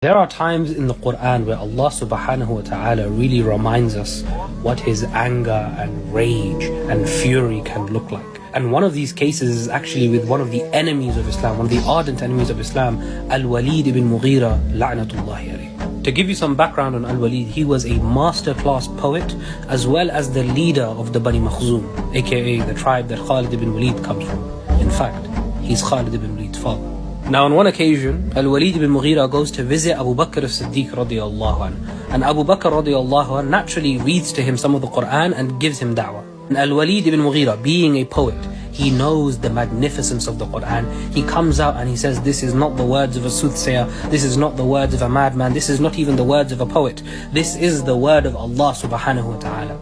There are times in the Quran where Allah subhanahu wa ta'ala really reminds us what His anger and rage and fury can look like. And one of these cases is actually with one of the enemies of Islam, one of the ardent enemies of Islam, Al-Walid ibn Mughira, la'natullahi alayh. To give you some background on Al-Walid, he was a masterclass poet as well as the leader of the Bani Makhzum, aka the tribe that Khalid ibn Walid comes from. In fact, he's Khalid ibn Walid's father. Now on one occasion, Al-Walid ibn Mughira goes to visit Abu Bakr as-Siddiq radiyallahu anhu. And Abu Bakr radiyallahu anhu naturally reads to him some of the Quran and gives him da'wah. And Al-Walid ibn Mughira, being a poet, he knows the magnificence of the Quran. He comes out and he says, this is not the words of a soothsayer, this is not the words of a madman, this is not even the words of a poet. This is the word of Allah subhanahu wa ta'ala.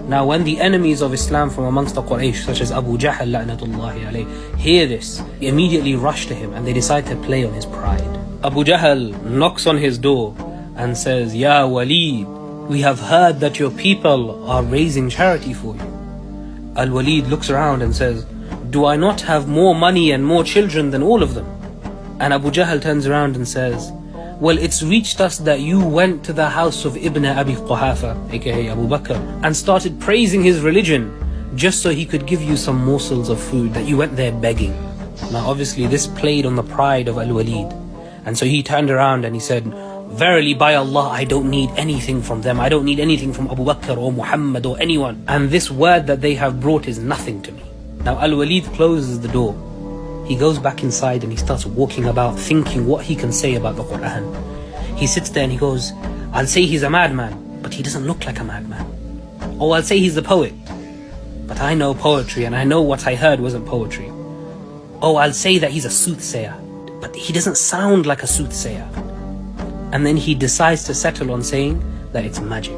Now when the enemies of Islam from amongst the Quraysh, such as Abu Jahl la'natullahi alayh, hear this, they immediately rush to him and they decide to play on his pride. Abu Jahl knocks on his door and says, Ya Walid, we have heard that your people are raising charity for you. Al-Walid looks around and says, do I not have more money and more children than all of them? And Abu Jahl turns around and says, well, it's reached us that you went to the house of Ibn Abi Quhafa, aka Abu Bakr, and started praising his religion just so he could give you some morsels of food, that you went there begging. Now obviously this played on the pride of Al-Walid. And so he turned around and he said, verily by Allah, I don't need anything from them. I don't need anything from Abu Bakr or Muhammad or anyone. And this word that they have brought is nothing to me. Now Al-Walid closes the door. He goes back inside and he starts walking about thinking what he can say about the Quran. He sits there and he goes, I'll say he's a madman, but he doesn't look like a madman. Or I'll say he's a poet, but I know poetry and I know what I heard wasn't poetry. Oh, I'll say that he's a soothsayer, but he doesn't sound like a soothsayer. And then he decides to settle on saying that it's magic.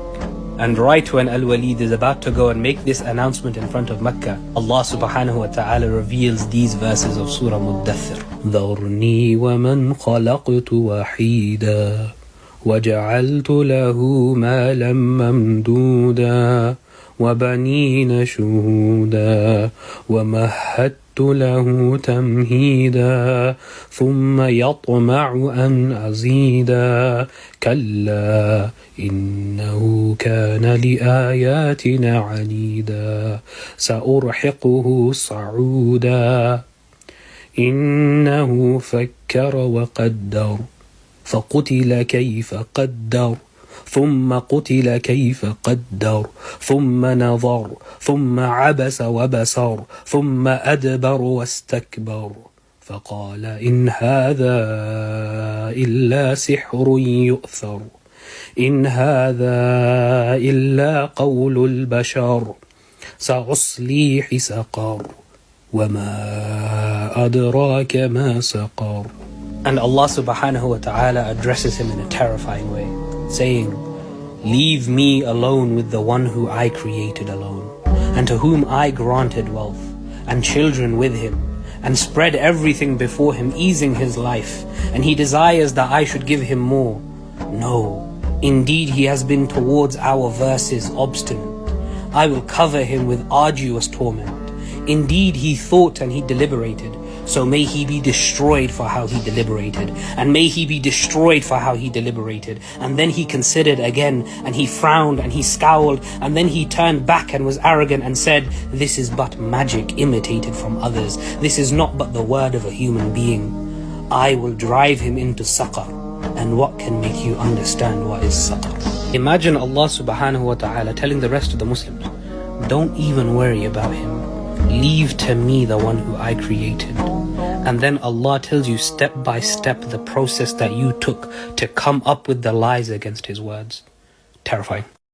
And right when Al-Walid is about to go and make this announcement in front of Mecca, Allah subhanahu wa ta'ala reveals these verses of Surah Muddathir. ذَرْنِي وَمَنْ خَلَقْتُ وَحِيدًا وَجَعَلْتُ لَهُ مَالًا مَمْدُودًا وَبَنِينَ شُهُودًا وَمَهَّدتُّ له تمهيدا ثم يطمع أن أزيدا كلا إنه كان لآياتنا عنيدا سأرحقه صعودا إنه فكر وقدر فقتل كيف قدر ثم قتل كيف قدر ثم نظر ثم عبس وبسر ثم أدبر واستكبر فقال إن هذا إلا سحر يؤثر إن هذا إلا قول البشر سأصليه سقر وما أدراك ما سقر. And Allah subhanahu wa ta'ala addresses him in a terrifying way, saying, leave me alone with the one who I created alone, and to whom I granted wealth, and children with him, and spread everything before him, easing his life, and he desires that I should give him more. No, indeed he has been towards our verses obstinate. I will cover him with arduous torment. Indeed he thought and he deliberated. So may he be destroyed for how he deliberated, and may he be destroyed for how he deliberated. And then he considered again, and he frowned and he scowled, and then he turned back and was arrogant and said, this is but magic imitated from others. This is not but the word of a human being. I will drive him into saqar. And what can make you understand what is saqar? Imagine Allah subhanahu wa ta'ala telling the rest of the Muslims, don't even worry about him. Leave to me the one who I created. And then Allah tells you step by step the process that you took to come up with the lies against his words. Terrifying.